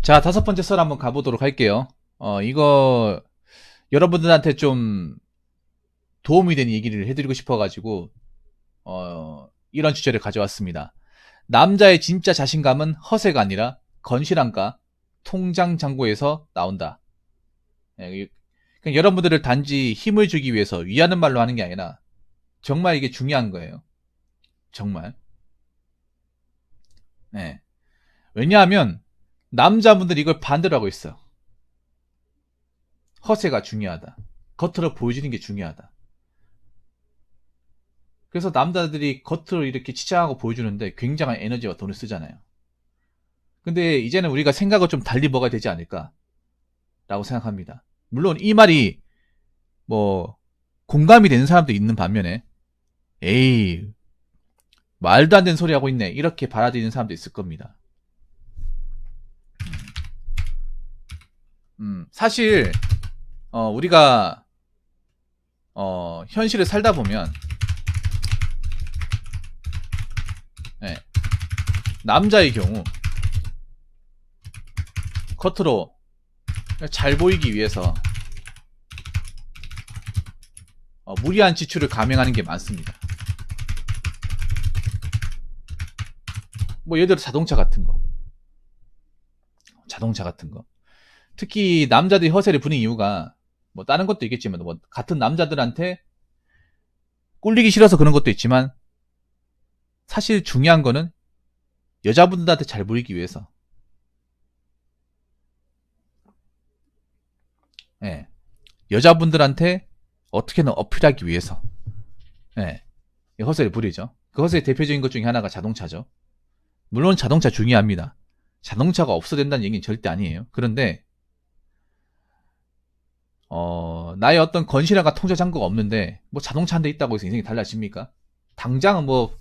자, 다섯 번째 썰 한번 가보도록 할게요. 이거 여러분들한테 좀 도움이 되는 얘기를 해드리고 싶어가지고 이런 주제를 가져왔습니다. 남자의 진짜 자신감은 허세가 아니라 건실함과 통장 잔고에서 나온다. 그러니까 여러분들을 단지 힘을 주기 위해서 위하는 말로 하는 게 아니라 정말 이게 중요한 거예요. 정말. 네. 왜냐하면 남자분들이 이걸 반대로 하고 있어요. 허세가 중요하다. 겉으로 보여지는 게 중요하다. 그래서 남자들이 겉으로 이렇게 치장하고 보여주는데 굉장한 에너지와 돈을 쓰잖아요. 근데 이제는 우리가 생각을 좀 달리 먹어야 되지 않을까 라고 생각합니다. 물론 이 말이 뭐 공감이 되는 사람도 있는 반면에 에이 말도 안 되는 소리 하고 있네 이렇게 받아들이는 사람도 있을 겁니다. 사실 우리가 현실을 살다 보면 네, 남자의 경우 겉으로 잘 보이기 위해서 무리한 지출을 감행하는 게 많습니다. 뭐 예를 들어 자동차 같은 거 특히 남자들이 허세를 부리는 이유가 뭐 다른 것도 있겠지만 뭐 같은 남자들한테 꿀리기 싫어서 그런 것도 있지만 사실 중요한 거는 여자분들한테 잘 보이기 위해서 여자분들한테 어떻게든 어필하기 위해서 허세를 부리죠. 그 허세의 대표적인 것 중에 하나가 자동차죠. 물론 자동차 중요합니다. 자동차가 없어야 된다는 얘기는 절대 아니에요. 그런데 나의 어떤 건실함과 통제 잔고가 없는데 뭐 자동차 한 대 있다고 해서 인생이 달라집니까? 당장은 뭐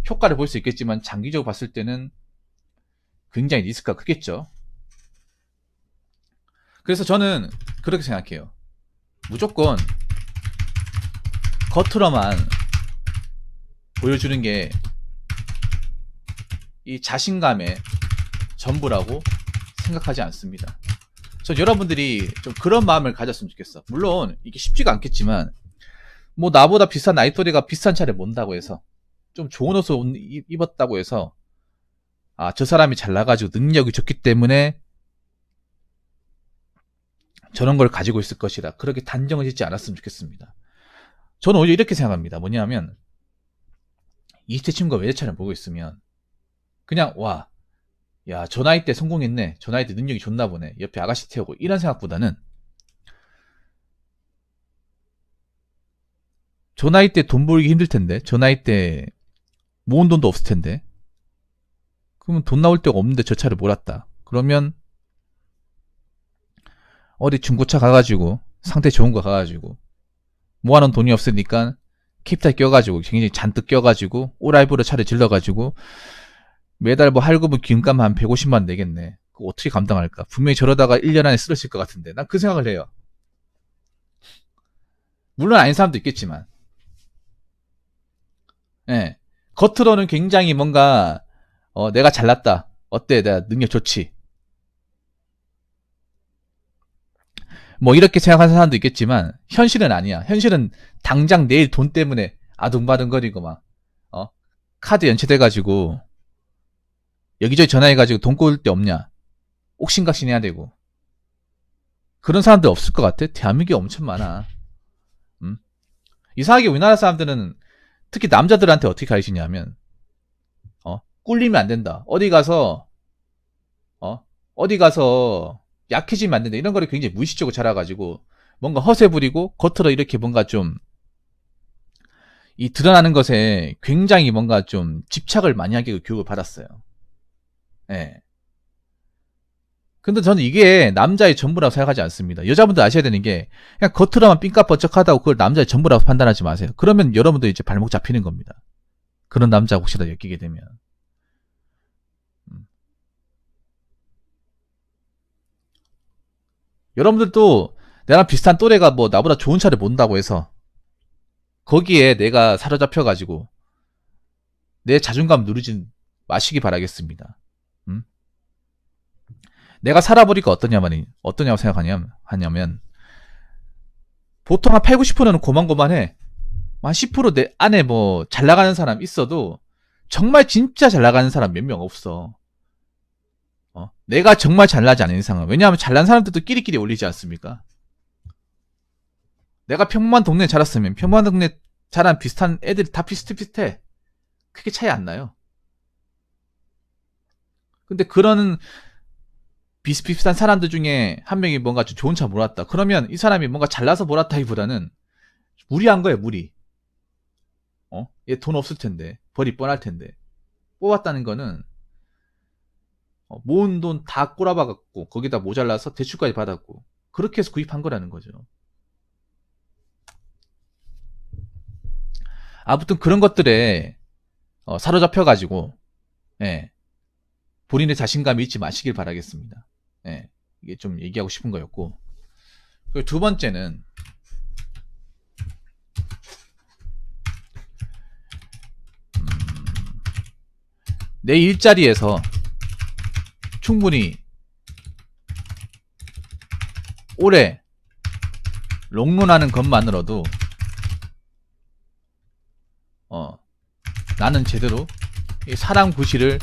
효과를 볼 수 있겠지만 장기적으로 봤을 때는 굉장히 리스크가 크겠죠. 그래서 저는 그렇게 생각해요. 무조건 겉으로만 보여주는 게 이 자신감의 전부라고 생각하지 않습니다. 전 여러분들이 좀 그런 마음을 가졌으면 좋겠어. 물론 이게 쉽지가 않겠지만 뭐 나보다 비싼 나이또래가 비싼 차를 몬다고 해서 좀 좋은 옷을 입었다고 해서 저 사람이 잘나가지고 능력이 좋기 때문에 저런 걸 가지고 있을 것이라 그렇게 단정을 짓지 않았으면 좋겠습니다. 저는 오히려 이렇게 생각합니다. 뭐냐면 20대 친구가 외제차를 보고 있으면 그냥 야, 저 나이 때 성공했네. 저 나이 때 능력이 좋나 보네. 옆에 아가씨 태우고 이런 생각보다는 저 나이 때 돈 벌기 힘들 텐데, 저 나이 때 모은 돈도 없을 텐데, 그러면 돈 나올 데가 없는데 저 차를 몰았다. 그러면 어디 중고차 가가지고 상태 좋은 거 가가지고 모아놓은 돈이 없으니까 캡탈 껴가지고 굉장히 잔뜩 껴가지고 오라이브로 차를 질러가지고 매달 뭐 할부분 기름값 한 150만 내겠네. 그거 어떻게 감당할까? 분명히 저러다가 1년 안에 쓰러질 것 같은데 난 그 생각을 해요. 물론 아닌 사람도 있겠지만 겉으로는 굉장히 뭔가 내가 잘났다. 어때? 내가 능력 좋지. 뭐 이렇게 생각하는 사람도 있겠지만 현실은 아니야. 현실은 당장 내일 돈 때문에 아둥바둥거리고 막 카드 연체돼가지고 여기저기 전화해가지고 돈 꼴 데 없냐? 옥신각신 해야 되고 그런 사람들 없을 것 같아? 대한민국에 엄청 많아. 이상하게 우리나라 사람들은 특히 남자들한테 어떻게 가르치냐면 꿀리면 안 된다. 어디 가서 약해지면 안 된다. 이런 거를 굉장히 무의식적으로 자라가지고 뭔가 허세 부리고 겉으로 이렇게 뭔가 좀 이 드러나는 것에 굉장히 뭔가 좀 집착을 많이 하게 교육을 받았어요. 근데 저는 이게 남자의 전부라고 생각하지 않습니다. 여자분들 아셔야 되는 게 그냥 겉으로만 삥까번쩍하다고 그걸 남자의 전부라고 판단하지 마세요. 그러면 여러분들 이제 발목 잡히는 겁니다. 그런 남자 혹시라도 엮이게 되면. 여러분들도 나랑 비슷한 또래가 뭐 나보다 좋은 차를 몬다고 해서 거기에 내가 사로잡혀가지고 내 자존감 누르지 마시기 바라겠습니다. 내가 살아보니까 어떠냐고 하냐면, 보통 한 8, 90%는 고만고만해. 한 10% 안에 뭐 잘 나가는 사람 있어도 정말 진짜 잘 나가는 사람 몇 명 없어. 내가 정말 잘나지 않은 이상은. 왜냐하면 잘난 사람들도 끼리끼리 올리지 않습니까? 내가 평범한 동네에 자랐으면 평범한 동네 자란 비슷한 애들이 다 비슷비슷해. 크게 차이 안 나요. 근데 그런 비슷비슷한 사람들 중에 한 명이 뭔가 좀 좋은 차 몰았다. 그러면 이 사람이 뭔가 잘나서 몰았다기보다는 무리한 거예요, 무리. 얘 돈 없을 텐데. 벌이 뻔할 텐데. 뽑았다는 거는 모은 돈 다 꼬라박았고 거기다 모자라서 대출까지 받았고 그렇게 해서 구입한 거라는 거죠. 아무튼 그런 것들에 사로잡혀가지고 본인의 자신감이 잊지 마시길 바라겠습니다. 이게 좀 얘기하고 싶은 거였고, 그리고 두 번째는 내 일자리에서 충분히 오래 롱런하는 것만으로도 나는 제대로 이 사람 구실을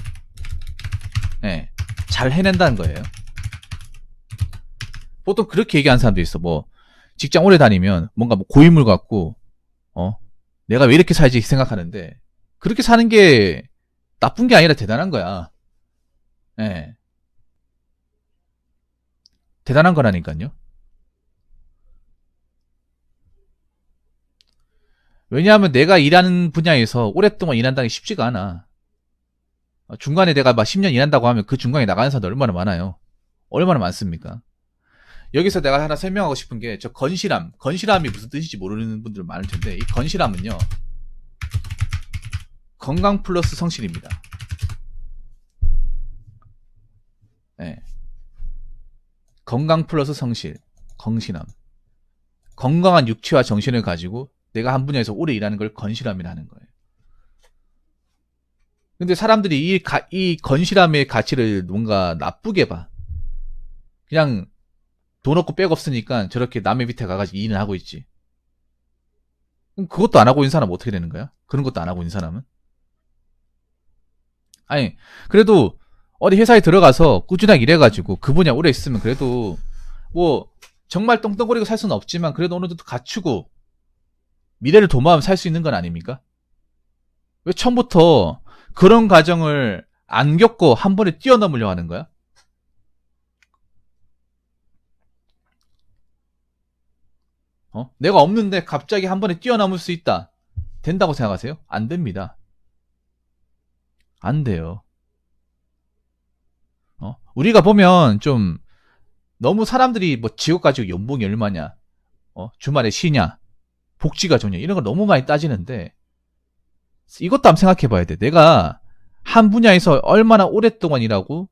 잘 해낸다는 거예요. 보통 그렇게 얘기하는 사람도 있어. 뭐 직장 오래 다니면 뭔가 뭐 고인물 같고 내가 왜 이렇게 살지 생각하는데, 그렇게 사는 게 나쁜 게 아니라 대단한 거야. 대단한 거라니까요. 왜냐하면 내가 일하는 분야에서 오랫동안 일한다는 게 쉽지가 않아. 중간에 내가 막 10년 일한다고 하면 그 중간에 나가는 사람들 얼마나 많아요. 얼마나 많습니까? 여기서 내가 하나 설명하고 싶은 게, 저 건실함이 무슨 뜻인지 모르는 분들 많을 텐데, 이 건실함은요, 건강 플러스 성실입니다. 건강 플러스 성실, 건실함. 건강한 육체와 정신을 가지고 내가 한 분야에서 오래 일하는 걸 건실함이라 하는 거예요. 근데 사람들이 이 건실함의 가치를 뭔가 나쁘게 봐. 그냥 돈 없고 백 없으니까 저렇게 남의 밑에 가가지고 일을 하고 있지. 그럼 그것도 안 하고 있는 사람은 어떻게 되는 거야? 그런 것도 안 하고 있는 사람은? 아니, 그래도 어디 회사에 들어가서 꾸준하게 일해가지고 그 분야 오래 있으면 그래도 뭐 정말 떵떵거리고 살 수는 없지만 그래도 어느 정도 갖추고 미래를 도모하면 살 수 있는 건 아닙니까? 왜 처음부터 그런 과정을 안 겪고 한 번에 뛰어넘으려고 하는 거야? 내가 없는데 갑자기 한 번에 뛰어넘을 수 있다. 된다고 생각하세요? 안 됩니다. 안 돼요. 우리가 보면 좀 너무 사람들이 뭐 지옥 가지고 연봉이 얼마냐, 주말에 쉬냐, 복지가 좋냐, 이런 걸 너무 많이 따지는데, 이것도 한번 생각해 봐야 돼. 내가 한 분야에서 얼마나 오랫동안 일하고,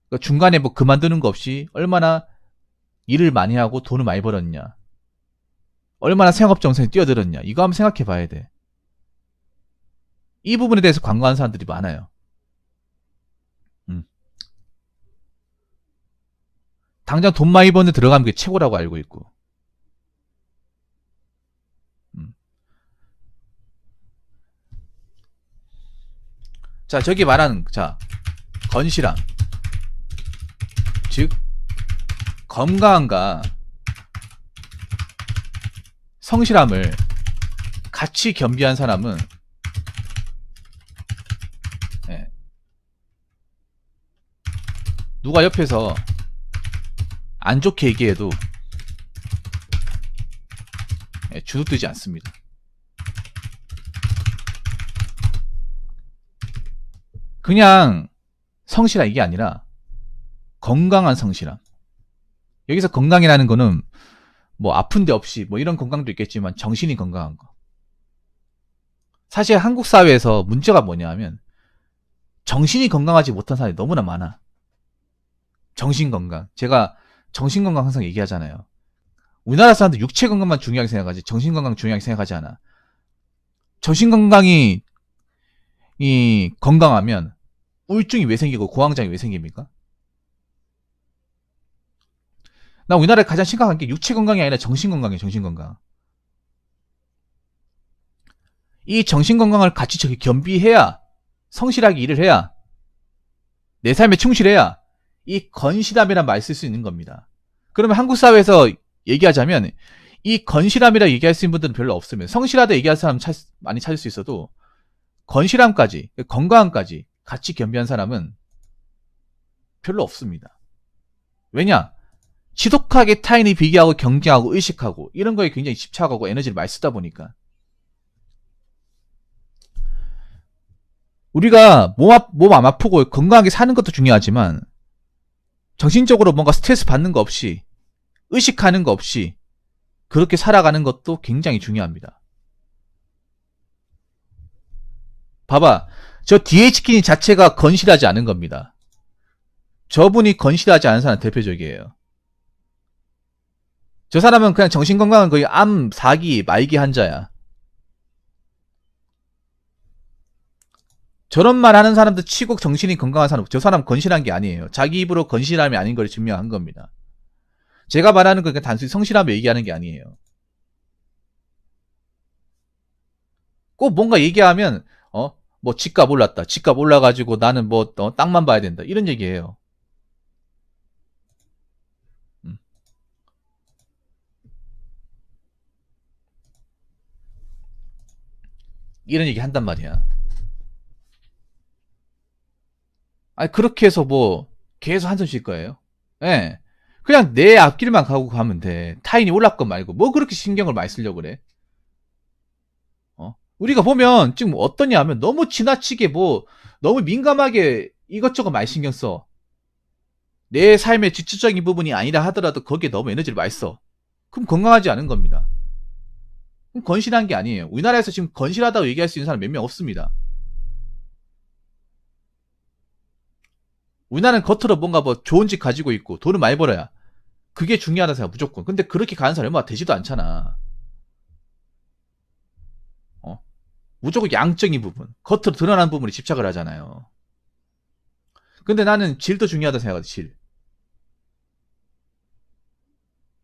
그러니까 중간에 뭐 그만두는 거 없이 얼마나 일을 많이 하고 돈을 많이 벌었냐, 얼마나 생업정성에 뛰어들었냐, 이거 한번 생각해 봐야 돼. 이 부분에 대해서 관광하는 사람들이 많아요. 당장 돈 많이 버는 데 들어가면 그게 최고라고 알고 있고. 자, 저기 말하는, 건실함. 즉, 건강함과 성실함을 같이 겸비한 사람은, 누가 옆에서 안 좋게 얘기해도 주눅들지 않습니다. 그냥 성실함, 이게 아니라 건강한 성실함. 여기서 건강이라는 거는 뭐 아픈 데 없이 뭐 이런 건강도 있겠지만 정신이 건강한 거. 사실 한국 사회에서 문제가 뭐냐 하면 정신이 건강하지 못한 사람이 너무나 많아. 정신 건강. 제가 정신 건강 항상 얘기하잖아요. 우리나라 사람들 육체 건강만 중요하게 생각하지 정신 건강 중요하게 생각하지 않아. 정신 건강이 건강하면 우울증이 왜 생기고 고황장이 왜 생깁니까? 나 우리나라에 가장 심각한 게 육체 건강이 아니라 정신 건강이에요. 정신 건강. 이 정신 건강을 같이 저기 겸비해야, 성실하게 일을 해야, 내 삶에 충실해야 이 건실함이란 말 쓸 수 있는 겁니다. 그러면 한국 사회에서 얘기하자면 이 건실함이라 얘기할 수 있는 분들은 별로 없으면, 성실하다 얘기할 사람 많이 찾을 수 있어도 건실함까지, 건강함까지 같이 겸비한 사람은 별로 없습니다. 왜냐? 지독하게 타인이 비교하고 경쟁하고 의식하고 이런 거에 굉장히 집착하고 에너지를 많이 쓰다 보니까 우리가 몸 안 아프고 건강하게 사는 것도 중요하지만 정신적으로 뭔가 스트레스 받는 거 없이, 의식하는 거 없이 그렇게 살아가는 것도 굉장히 중요합니다. 봐봐. 저 DH키니 자체가 건실하지 않은 겁니다. 저분이 건실하지 않은 사람 대표적이에요. 저 사람은 그냥 정신건강은 거의 암, 사기, 말기 환자야. 저런 말 하는 사람들 치고 정신이 건강한 사람, 저 사람 건실한 게 아니에요. 자기 입으로 건실함이 아닌 걸 증명한 겁니다. 제가 말하는 건 그냥 단순히 성실함을 얘기하는 게 아니에요. 꼭 뭔가 얘기하면 뭐 집값 올랐다. 집값 올라가지고 나는 뭐 땅만 봐야 된다. 이런 얘기예요. 이런 얘기 한단 말이야. 아니 그렇게 해서 뭐 계속 한숨 쉴 거예요? 예. 그냥 내 앞길만 가고 가면 돼. 타인이 올랐건 말고 뭐 그렇게 신경을 많이 쓰려고 그래? 우리가 보면 지금 어떠냐 하면 너무 지나치게 뭐 너무 민감하게 이것저것 많이 신경 써. 내 삶의実質적인 부분이 아니라 하더라도 거기에 너무 에너지를 많이 써. 그럼 건강하지 않은 겁니다. 그럼 건실한 게 아니에요. 우리나라에서 지금 건실하다고 얘기할 수 있는 사람 몇 명 없습니다. 우리나라는 겉으로 뭔가 뭐 좋은 집 가지고 있고 돈을 많이 벌어야 그게 중요하다 생각 무조건. 근데 그렇게 가는 사람이 얼마 되지도 않잖아. 무조건 양적인 부분, 겉으로 드러난 부분에 집착을 하잖아요. 근데 나는 질도 중요하다 생각하지, 질.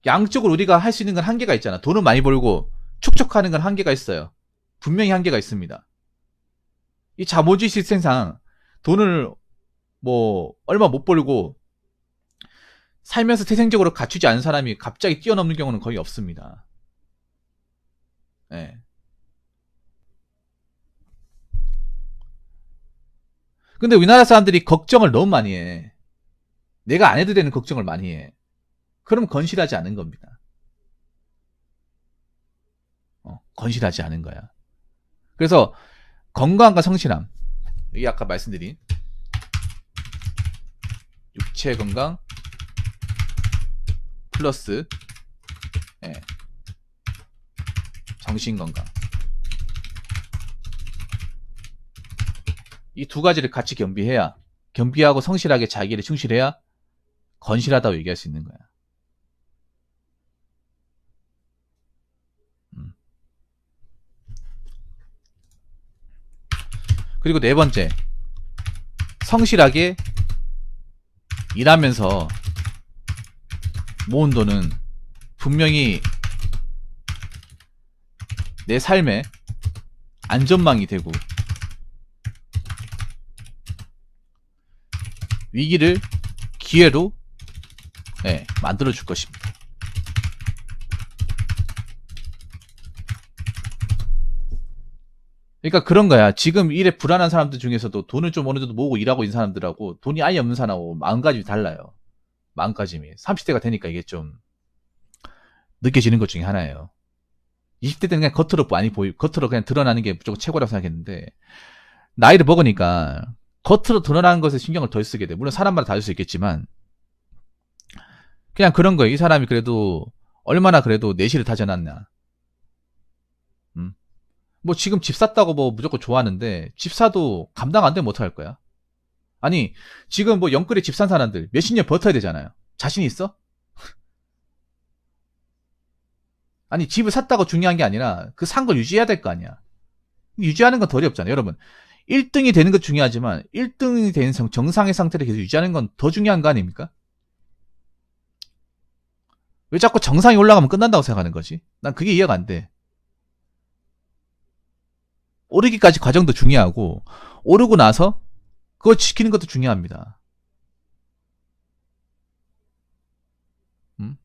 양쪽으로 우리가 할 수 있는 건 한계가 있잖아. 돈을 많이 벌고 축적하는 건 한계가 있어요. 분명히 한계가 있습니다. 이 자본주의 시스템상 돈을 뭐 얼마 못 벌고 살면서 태생적으로 갖추지 않은 사람이 갑자기 뛰어넘는 경우는 거의 없습니다. 네. 근데 우리나라 사람들이 걱정을 너무 많이 해. 내가 안 해도 되는 걱정을 많이 해. 그럼 건실하지 않은 겁니다. 건실하지 않은 거야. 그래서 건강과 성실함, 이게 아까 말씀드린 육체 건강 플러스 정신 건강, 이 두 가지를 같이 겸비하고 성실하게 자기를 충실해야 건실하다고 얘기할 수 있는 거야. 그리고 네 번째, 성실하게 일하면서 모은 돈은 분명히 내 삶에 안전망이 되고 위기를 기회로 만들어 줄 것입니다. 그러니까 그런 거야. 지금 일에 불안한 사람들 중에서도 돈을 좀 어느 정도 모으고 일하고 있는 사람들하고 돈이 아예 없는 사람하고 마음가짐이 달라요. 마음가짐이. 30대가 되니까 이게 좀 느껴지는 것 중에 하나예요. 20대 때는 그냥 겉으로 많이 겉으로 그냥 드러나는 게 무조건 최고라고 생각했는데 나이를 먹으니까 겉으로 드러나는 것에 신경을 덜 쓰게 돼. 물론 사람마다 다를 수 있겠지만 그냥 그런 거예요. 이 사람이 그래도 얼마나 그래도 내실을 다져놨냐. 뭐 지금 집 샀다고 뭐 무조건 좋아하는데 집 사도 감당 안 되면 어떡할 거야? 아니 지금 뭐 영끌에 집 산 사람들 몇십 년 버텨야 되잖아요. 자신 있어? 아니 집을 샀다고 중요한 게 아니라 그 산 걸 유지해야 될 거 아니야. 유지하는 건 덜 어렵잖아요. 여러분 1등이 되는 것 중요하지만 1등이 된 정상의 상태를 계속 유지하는 건 더 중요한 거 아닙니까? 왜 자꾸 정상이 올라가면 끝난다고 생각하는 거지? 난 그게 이해가 안 돼. 오르기까지 과정도 중요하고 오르고 나서 그걸 지키는 것도 중요합니다. 음?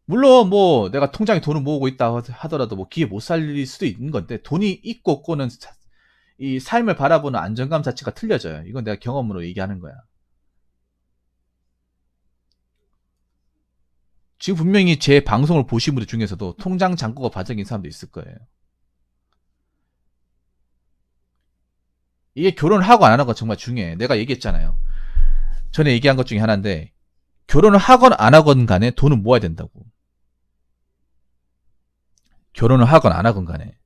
물론 뭐 내가 통장에 돈을 모으고 있다 하더라도 뭐 기회 못 살릴 수도 있는 건데 돈이 있고 없고는 이 삶을 바라보는 안정감 자체가 틀려져요. 이건 내가 경험으로 얘기하는 거야. 지금 분명히 제 방송을 보신 분들 중에서도 통장 잔고가 바적인 사람도 있을 거예요. 이게 결혼을 하고 안 하고가 정말 중요해. 내가 얘기했잖아요. 전에 얘기한 것 중에 하나인데 결혼을 하건 안 하건 간에 돈은 모아야 된다고. 결혼을 하건 안 하건 간에.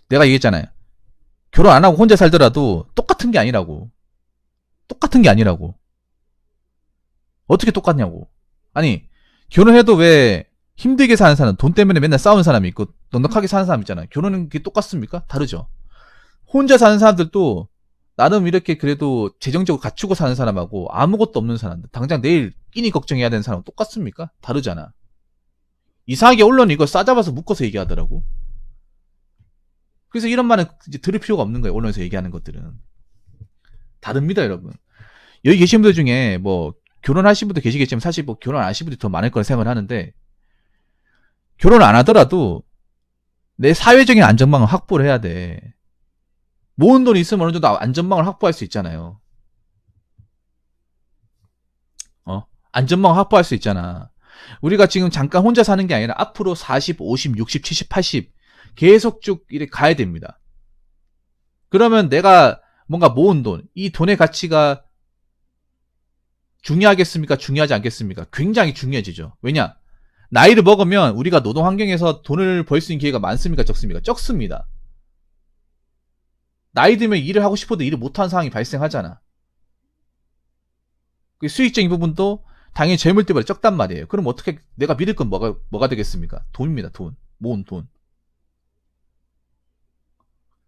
내가 얘기했잖아요. 결혼 안 하고 혼자 살더라도 똑같은 게 아니라고. 똑같은 게 아니라고. 어떻게 똑같냐고. 아니, 결혼해도 왜 힘들게 사는 사람, 돈 때문에 맨날 싸우는 사람이 있고 넉넉하게 사는 사람 있잖아요. 결혼은 그게 똑같습니까? 다르죠. 혼자 사는 사람들도 나름 이렇게 그래도 재정적으로 갖추고 사는 사람하고 아무것도 없는 사람들, 당장 내일 끼니 걱정해야 되는 사람은 똑같습니까? 다르잖아. 이상하게 언론이 이거 싸잡아서 묶어서 얘기하더라고. 그래서 이런 말은 이제 들을 필요가 없는 거예요. 언론에서 얘기하는 것들은. 다릅니다, 여러분. 여기 계신 분들 중에 뭐 결혼하신 분도 계시겠지만 사실 뭐 결혼 안 하신 분들이 더 많을 거라 생각을 하는데 결혼 안 하더라도 내 사회적인 안전망을 확보를 해야 돼. 모은 돈이 있으면 어느 정도 안전망을 확보할 수 있잖아요. 안전망을 확보할 수 있잖아. 우리가 지금 잠깐 혼자 사는 게 아니라 앞으로 40, 50, 60, 70, 80 계속 쭉 이렇게 가야 됩니다. 그러면 내가 뭔가 모은 돈, 이 돈의 가치가 중요하겠습니까? 중요하지 않겠습니까? 굉장히 중요해지죠. 왜냐? 나이를 먹으면 우리가 노동 환경에서 돈을 벌 수 있는 기회가 많습니까? 적습니까? 적습니다. 나이 들면 일을 하고 싶어도 일을 못하는 상황이 발생하잖아. 그 수익적인 부분도 당연히 재물 때보다 적단 말이에요. 그럼 어떻게 내가 믿을 건 뭐가 되겠습니까? 돈입니다. 돈. 모은 돈.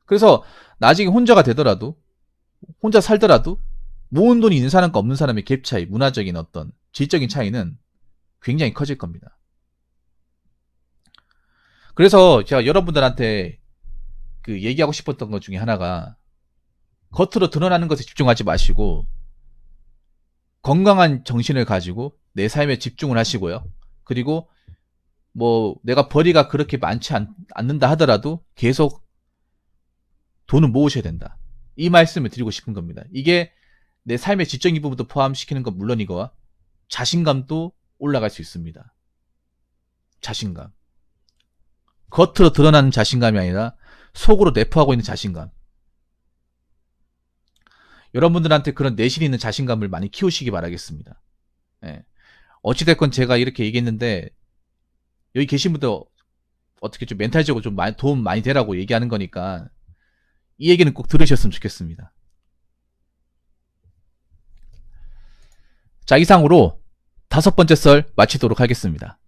그래서 나중에 혼자가 되더라도 혼자 살더라도 모은 돈이 있는 사람과 없는 사람의 갭 차이, 문화적인 어떤 질적인 차이는 굉장히 커질 겁니다. 그래서 제가 여러분들한테 그 얘기하고 싶었던 것 중에 하나가 겉으로 드러나는 것에 집중하지 마시고 건강한 정신을 가지고 내 삶에 집중을 하시고요. 그리고 뭐 내가 벌이가 그렇게 많지 않는다 하더라도 계속 돈을 모으셔야 된다. 이 말씀을 드리고 싶은 겁니다. 이게 내 삶의 지적인 부분도 포함시키는 건 물론이거와 자신감도 올라갈 수 있습니다. 자신감. 겉으로 드러나는 자신감이 아니라 속으로 내포하고 있는 자신감. 여러분들한테 그런 내실 있는 자신감을 많이 키우시기 바라겠습니다. 예. 어찌됐건 제가 이렇게 얘기했는데 여기 계신 분들 어떻게 좀 멘탈적으로 좀 도움 많이 되라고 얘기하는 거니까 이 얘기는 꼭 들으셨으면 좋겠습니다. 자, 이상으로 5번째 썰 마치도록 하겠습니다.